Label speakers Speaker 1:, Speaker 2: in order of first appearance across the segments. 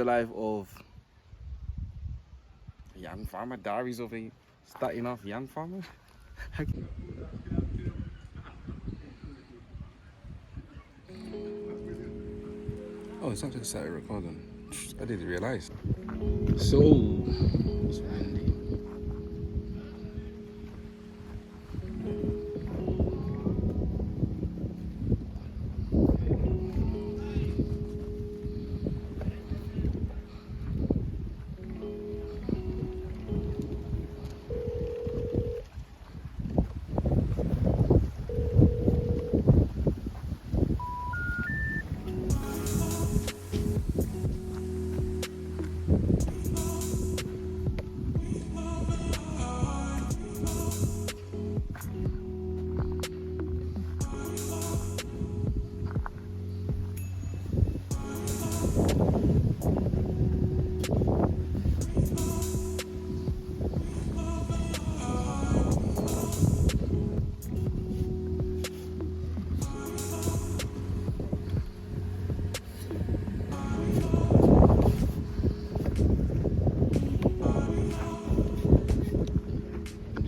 Speaker 1: The life of a young farmer, diaries of a starting off young farmer. Oh, it's actually started recording. I didn't realize. So it's windy.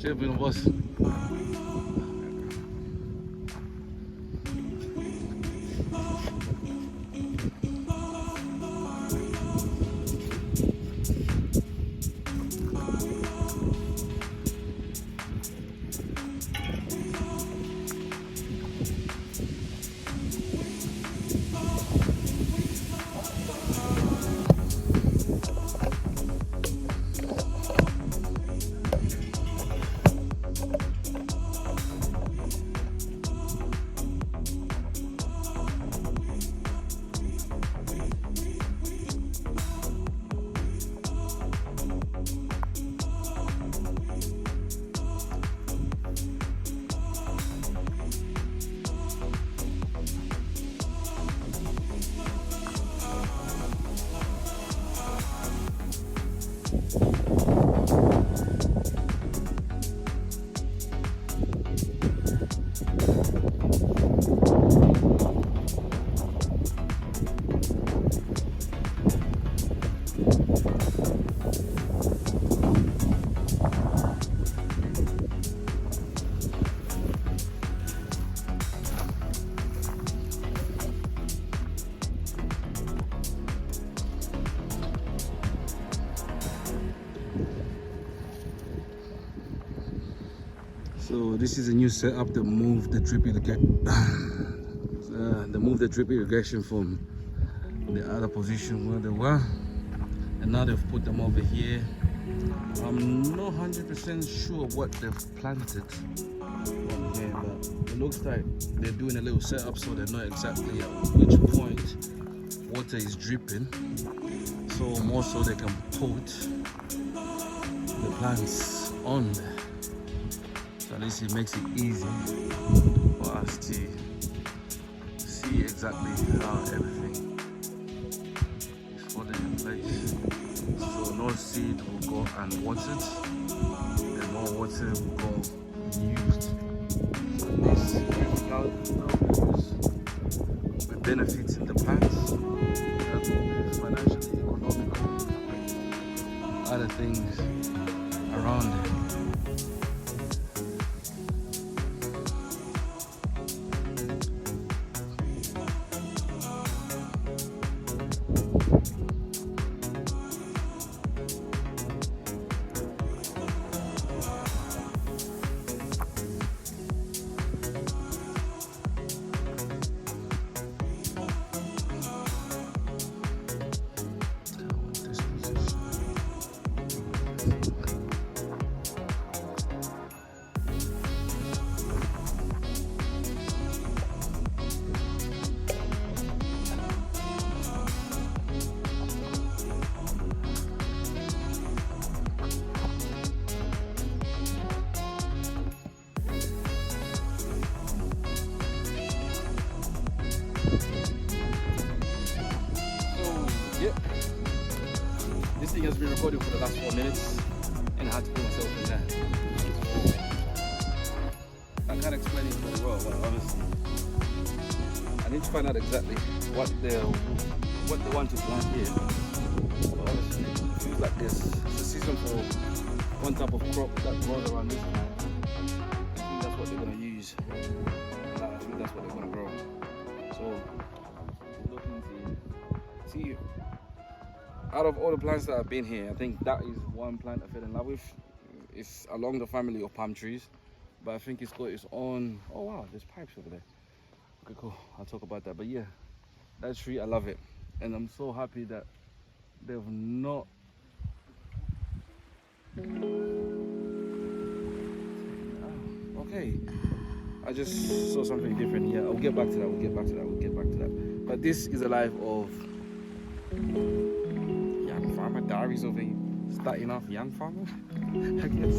Speaker 1: Champion was. So this is a new setup that moved the drip irrigation. They moved the drip irrigation from the other position where they were, and now they've put them over here. I'm not 100% sure what they've planted on here, but it looks like they're doing a little setup so they know exactly at which point water is dripping. So more so they can put the plants on there. So at least it makes it easy for us to see exactly how everything is falling in place. So no seed will go unwatered and no water will go used. So this with benefits in the plants, financially, economical, other things around it. Yep. This thing has been recording for the last 4 minutes and I had to put myself in there. I can't explain it very well, but honestly, I need to find out exactly what they want to plant here. one type of crop that grows around this time. I think that's what they're gonna use. I think that's what they're gonna grow. So looking to see. Out of all the plants that have been here, I think that is one plant I fell in love with. It's along the family of palm trees, but I think it's got its own. Oh wow, there's pipes over there. Okay, cool. I'll talk about that. But yeah, that tree, I love it, and I'm so happy that they've not. Okay, I just saw something different here. I'll get back to that. We'll get back to that. We'll get back to that. But this is a life of young farmer. Diaries of a starting off young farmer, I guess.